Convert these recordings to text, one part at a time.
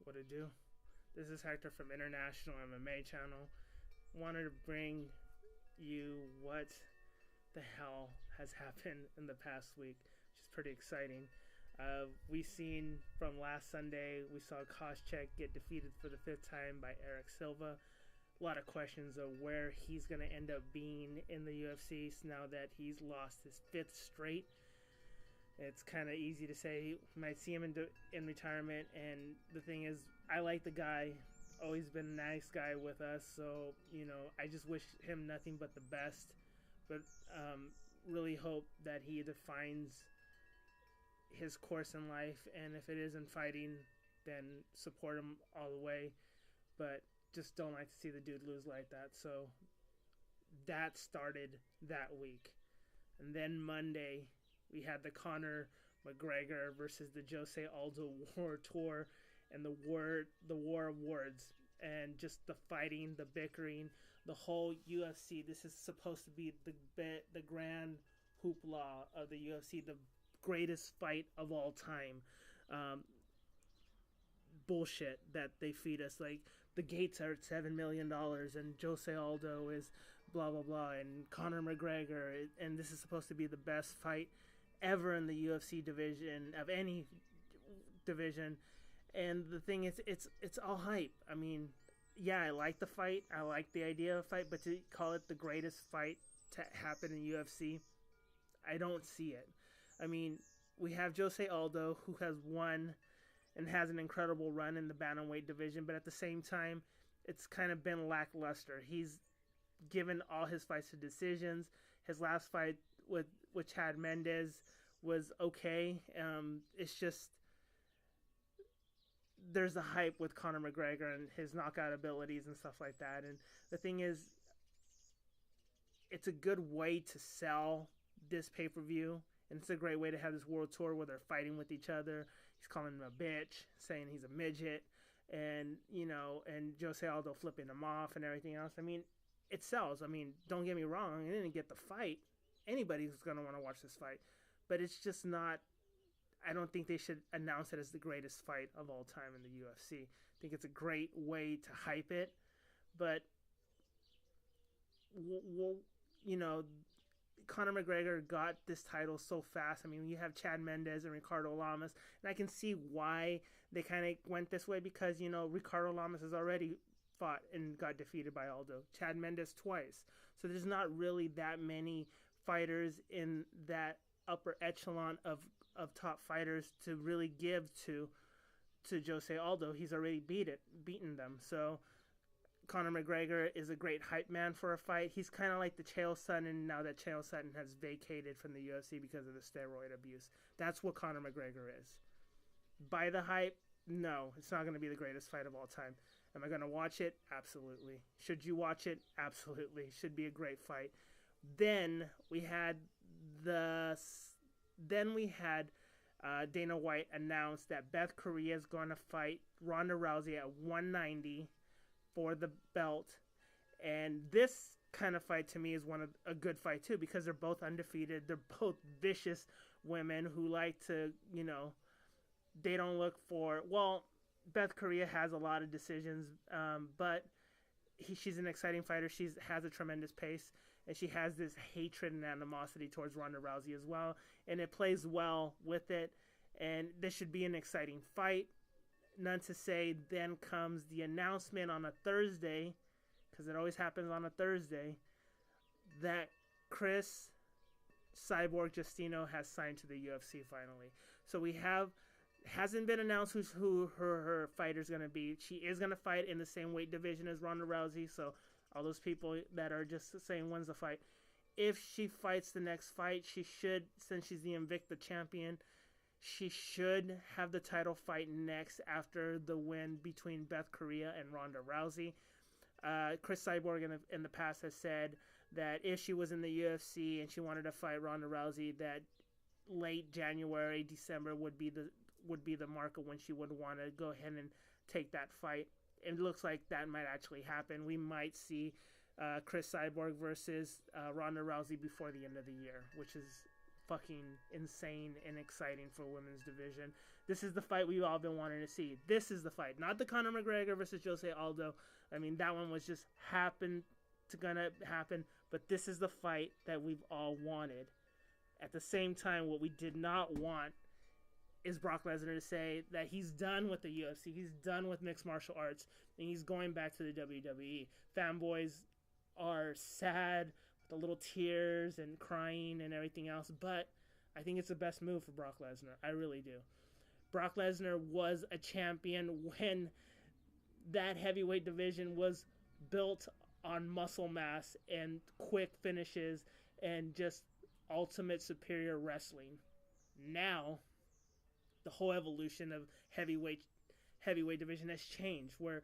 What to do? This is Hector from International MMA channel. Wanted to bring you what the hell has happened in the past week, which is pretty exciting. We seen from last Sunday, we saw Koscheck get defeated for the fifth time by Eric Silva. A lot of questions of where he's going to end up being in the UFC now that he's lost his fifth straight. It's kind of easy to say. Might see him in retirement, and the thing is, I like the guy. Always been a nice guy with us, so I just wish him nothing but the best. But really hope that he defines his course in life, and if it isn't fighting, then support him all the way. But just don't like to see the dude lose like that. So that started that week, and then Monday we had the Conor McGregor versus the Jose Aldo War Tour and the war of words, and just the fighting, the bickering, the whole UFC. This is supposed to be the grand hoopla of the UFC, the greatest fight of all time. Bullshit that they feed us, like the gates are at $7 million and Jose Aldo is blah blah blah and Conor McGregor, and this is supposed to be the best fight ever in the UFC division, of any division. And the thing is, it's all hype. I mean, yeah, I like the fight, I like the idea of a fight, but to call it the greatest fight to happen in UFC, I don't see it. I mean, we have Jose Aldo, who has won and has an incredible run in the bantamweight division, but at the same time, it's kind of been lackluster. He's given all his fights to decisions. His last fight with Chad Mendes was okay. It's just there's the hype with Conor McGregor and his knockout abilities and stuff like that. And the thing is, it's a good way to sell this pay-per-view, and it's a great way to have this world tour where they're fighting with each other. He's calling him a bitch, saying he's a midget, and and Jose Aldo flipping him off and everything else. I mean, it sells. I mean, don't get me wrong, I didn't get the fight. Anybody's going to want to watch this fight. But it's just not, I don't think they should announce it as the greatest fight of all time in the UFC. I think it's a great way to hype it. But, Conor McGregor got this title so fast. I mean, you have Chad Mendes and Ricardo Lamas, and I can see why they kind of went this way because, Ricardo Lamas has already fought and got defeated by Aldo. Chad Mendes twice. So there's not really that many fighters in that upper echelon of top fighters to really give to Jose Aldo. He's already beaten them. So Conor McGregor is a great hype man for a fight. He's kind of like the Chael Sonnen now that Chael Sonnen has vacated from the UFC because of the steroid abuse. That's what Conor McGregor is. By the hype, no, it's not going to be the greatest fight of all time. Am I going to watch it? Absolutely. Should you watch it? Absolutely. Should be a great fight. Then we had Dana White announce that Beth Correa is going to fight Ronda Rousey at 190 for the belt, and this kind of fight to me is a good fight too, because they're both undefeated. They're both vicious women who like to, they don't look for, well, Beth Correa has a lot of decisions, but she's an exciting fighter. She has a tremendous pace, and she has this hatred and animosity towards Ronda Rousey as well, and it plays well with it, and this should be an exciting fight. None to say. Then comes the announcement on a Thursday, because it always happens on a Thursday, that Chris Cyborg Justino has signed to the UFC finally. So we hasn't been announced who her fighter's going to be. She is going to fight in the same weight division as Ronda Rousey, so all those people that are just saying when's the fight, if she fights the next fight, she should, since she's the Invicta champion, she should have the title fight next after the win between Beth Correa and Ronda Rousey. Chris Cyborg in the past has said that if she was in the UFC and she wanted to fight Ronda Rousey, that late January, December would be the mark of when she would want to go ahead and take that fight. It looks like that might actually happen. We might see Chris Cyborg versus Ronda Rousey before the end of the year, which is fucking insane and exciting for women's division. This is the fight we've all been wanting to see. This is the fight, not the Conor McGregor versus Jose Aldo. I mean, that one was just gonna happen, but this is the fight that we've all wanted. At the same time, what we did not want is Brock Lesnar to say that he's done with the UFC, he's done with mixed martial arts, and he's going back to the WWE. Fanboys are sad with the little tears and crying and everything else, but I think it's the best move for Brock Lesnar. I really do. Brock Lesnar was a champion when that heavyweight division was built on muscle mass and quick finishes and just ultimate superior wrestling. Now, the whole evolution of heavyweight division has changed, where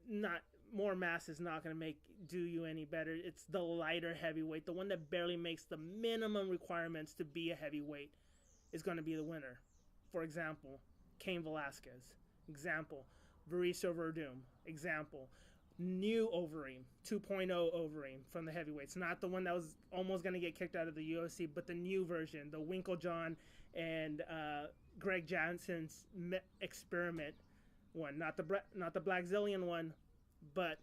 not more mass is not going to do you any better. It's the lighter heavyweight, the one that barely makes the minimum requirements to be a heavyweight, is going to be the winner. For example, Cain Velasquez. Example, Mauricio Verdum. Example, new Overeem, 2.0 Overeem from the heavyweights. Not the one that was almost going to get kicked out of the UFC, but the new version, the Winklejohn and Greg Johnson's experiment one. Not the Black Zillion one, but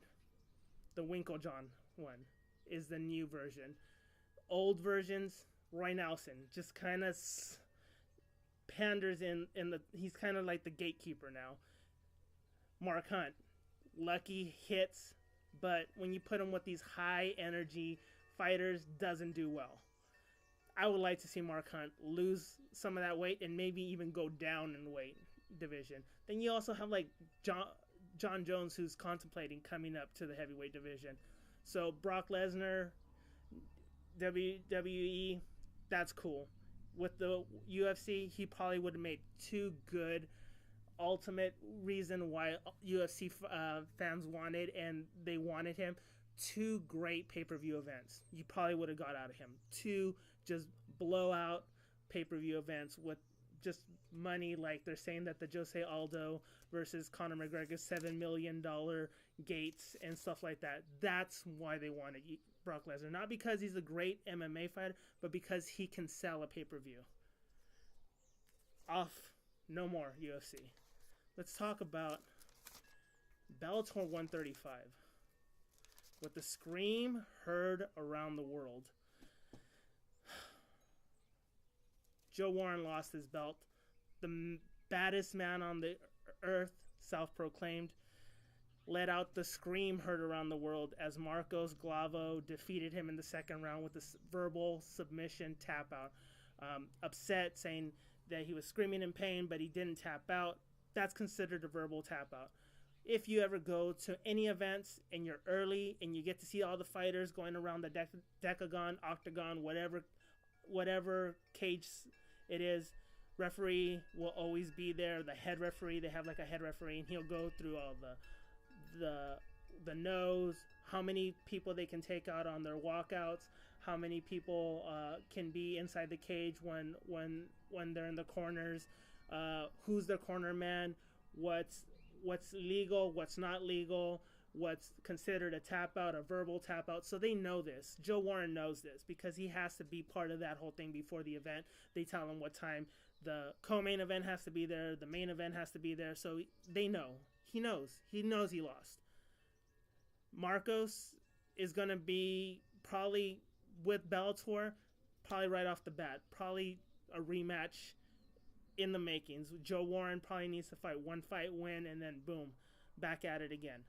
the Winklejohn one is the new version. Old versions, Roy Nelson just kind of panders in the. He's kind of like the gatekeeper now. Mark Hunt, lucky hits, but when you put him with these high energy fighters, doesn't do well. I would like to see Mark Hunt lose some of that weight and maybe even go down in weight division. Then you also have like John Jones, who's contemplating coming up to the heavyweight division. So Brock Lesnar, WWE, that's cool. With the UFC, he probably would have made two good ultimate reason why UFC fans wanted, and they wanted him, two great pay-per-view events. You probably would have got out of him. Two just blowout pay-per-view events with just money, like they're saying that the Jose Aldo versus Conor McGregor $7 million gates and stuff like that. That's why they wanted Brock Lesnar. Not because he's a great MMA fighter, but because he can sell a pay-per-view. Off. No more UFC. Let's talk about Bellator 135. With the scream heard around the world. Joe Warren lost his belt. The baddest man on the earth, self-proclaimed, let out the scream heard around the world as Marcos Glavo defeated him in the second round with a verbal submission tap out. Upset, saying that he was screaming in pain, but he didn't tap out. That's considered a verbal tap out. If you ever go to any events and you're early and you get to see all the fighters going around the decagon, octagon, whatever cage it is, referee will always be there. The head referee, they have like a head referee, and he'll go through all the nose, how many people they can take out on their walkouts, how many people can be inside the cage when they're in the corners, who's their corner man, what's legal, what's not legal, what's considered a tap out, a verbal tap out. So they know this. Joe Warren knows this because he has to be part of that whole thing before the event. They tell him what time the co-main event has to be there, the main event has to be there. So they know. He knows he lost. Marcos is going to be probably with Bellator, probably right off the bat, probably a rematch in the makings. Joe Warren probably needs to fight one fight, win, and then boom, back at it again.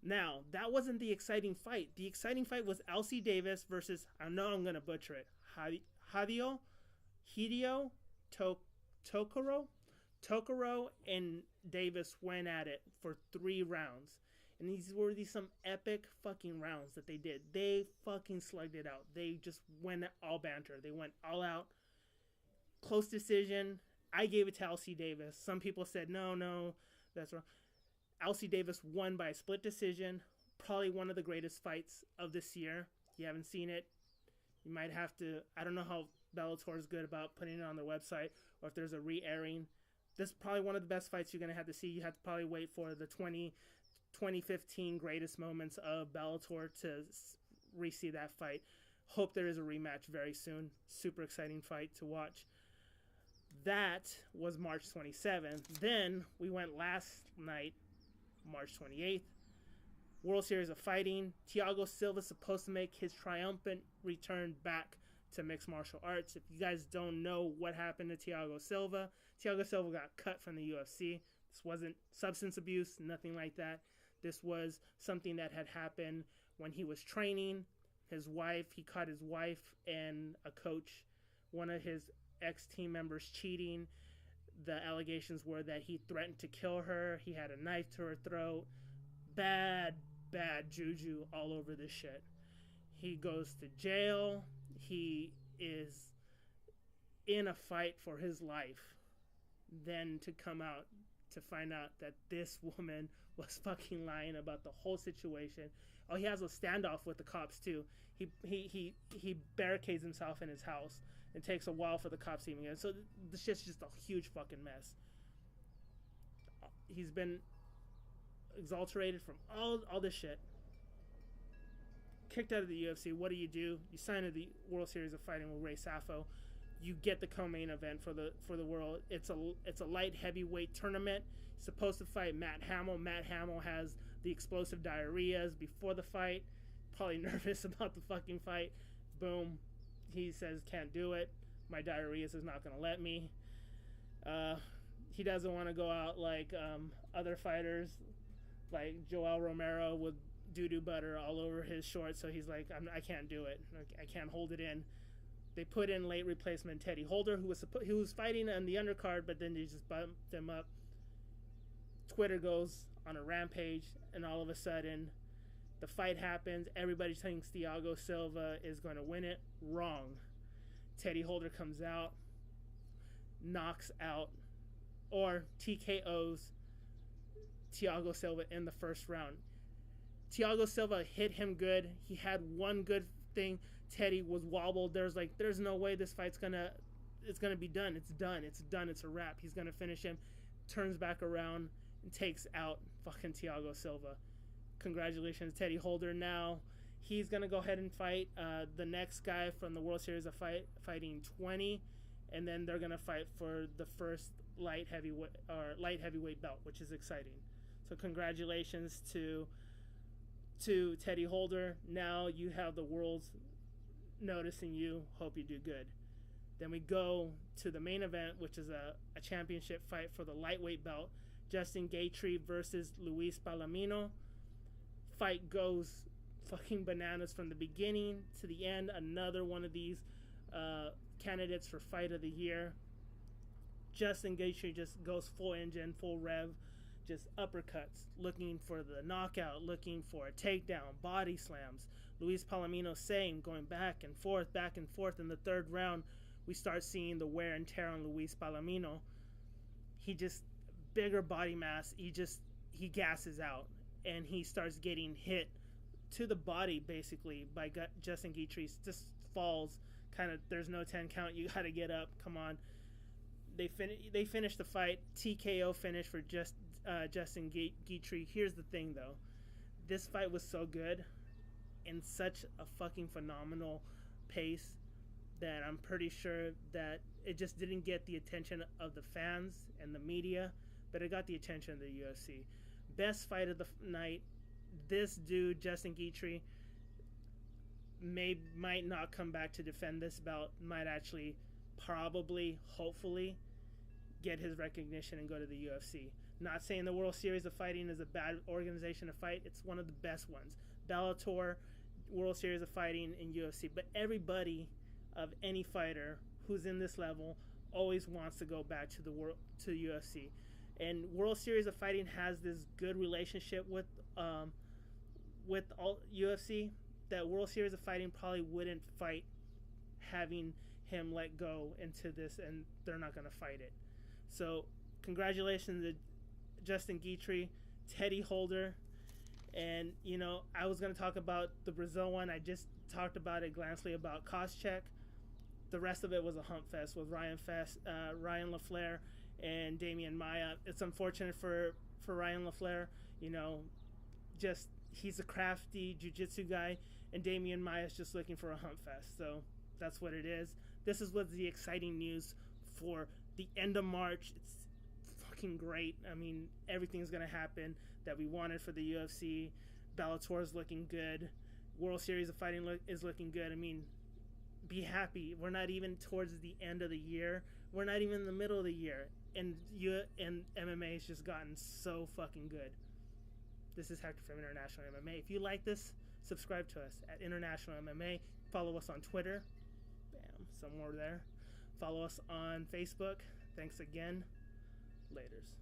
Now, that wasn't the exciting fight. The exciting fight was Alcee Davis versus, I know I'm going to butcher it, Hideo Tokoro and Davis went at it for 3 rounds. And these were some epic fucking rounds that they did. They fucking slugged it out. They just went all banter. They went all out. Close decision. I gave it to Alcee Davis. Some people said, no, that's wrong. Alcee Davis won by a split decision. Probably one of the greatest fights of this year. If you haven't seen it, you might have to. I don't know how Bellator is good about putting it on their website or if there's a re-airing. This is probably one of the best fights you're going to have to see. You have to probably wait for the 2015 greatest moments of Bellator to re-see that fight. Hope there is a rematch very soon. Super exciting fight to watch. That was March 27th. Then we went last night, March 28th. World Series of Fighting. Thiago Silva is supposed to make his triumphant return back to mixed martial arts. If you guys don't know what happened to Thiago Silva got cut from the UFC. This wasn't substance abuse, nothing like that. This was something that had happened when he was training. He caught his wife and a coach, one of his ex-team members, cheating. The allegations were that he threatened to kill her. He had a knife to her throat. Bad juju all over this shit. He goes to jail. He is in a fight for his life. Then to come out to find out that this woman was fucking lying about the whole situation. Oh, he has a standoff with the cops too. He barricades himself in his house. It takes a while for the cops to even get in. So this shit's just a huge fucking mess. He's been exalted from all this shit. Kicked out of the UFC. What do? You sign to the World Series of Fighting with Ray Saffo. You get the co-main event for the world. It's a light heavyweight tournament. He's supposed to fight Matt Hamill. Matt Hamill has the explosive diarrheas before the fight. Probably nervous about the fucking fight. Boom. He says can't do it. My diarrheas is not gonna let me. He doesn't want to go out like other fighters, like Joel Romero with doo-doo butter all over his shorts. So he's like, I can't do it. I can't hold it in. They put in late replacement Teddy Holder, who was fighting on the undercard, but then they just bumped him up. Twitter goes on a rampage, and all of a sudden, the fight happens. Everybody thinks Thiago Silva is going to win it. Wrong. Teddy Holder comes out, knocks out, or TKOs Thiago Silva in the first round. Thiago Silva hit him good. He had one good thing. Teddy was wobbled. There's no way this fight's gonna be done. It's done. It's a wrap. He's gonna finish him. Turns back around and takes out fucking Thiago Silva. Congratulations, Teddy Holder. Now he's gonna go ahead and fight the next guy from the World Series of Fighting 20, and then they're gonna fight for the first light heavyweight belt, which is exciting. So congratulations to Teddy Holder. Now you have the world's noticing you. Hope you do good. Then we go to the main event, which is a championship fight for the lightweight belt. Justin Gaethje versus Luis Palomino. Fight goes fucking bananas from the beginning to the end. Another one of these candidates for fight of the year. Justin Gaethje just goes full engine, full rev, just uppercuts, looking for the knockout, looking for a takedown, body slams. Luis Palomino same, going back and forth. In the third round, we start seeing the wear and tear on Luis Palomino. He just, bigger body mass, he gasses out, and he starts getting hit to the body, basically, by Justin Gaethje. Just falls, kind of, there's no 10 count, you gotta get up, come on. They finish the fight, TKO finish for Justin Gaethje. Here's the thing, though. This fight was so good, in such a fucking phenomenal pace, that I'm pretty sure that it just didn't get the attention of the fans and the media, but it got the attention of the UFC. Best fight of the night. This dude, Justin Gaethje, might not come back to defend this belt. Might actually, probably, hopefully, get his recognition and go to the UFC. Not saying the World Series of Fighting is a bad organization to fight. It's one of the best ones. Bellator, World Series of Fighting, and UFC. But everybody of any fighter who's in this level always wants to go back to the UFC. And World Series of Fighting has this good relationship with all UFC, that World Series of Fighting probably wouldn't fight having him let go into this, and they're not going to fight it. So congratulations to Justin Gaethje, Teddy Holder. And, I was going to talk about the Brazil one. I just talked about it glancingly about Koscheck. The rest of it was a hump fest with Ryan LaFleur and Damian Maia. It's unfortunate for Ryan LaFleur. He's a crafty jiu-jitsu guy, and Damian Maia's just looking for a hump fest. So that's what it is. This is what's the exciting news for the end of March. It's fucking great. I mean, everything's gonna happen that we wanted for the UFC. Bellator is looking good. World Series of Fighting is looking good. I mean, be happy. We're not even towards the end of the year. We're not even in the middle of the year. And MMA has just gotten so fucking good. This is Hector from International MMA. If you like this, subscribe to us at International MMA. Follow us on Twitter. Bam, somewhere there. Follow us on Facebook. Thanks again. Laters.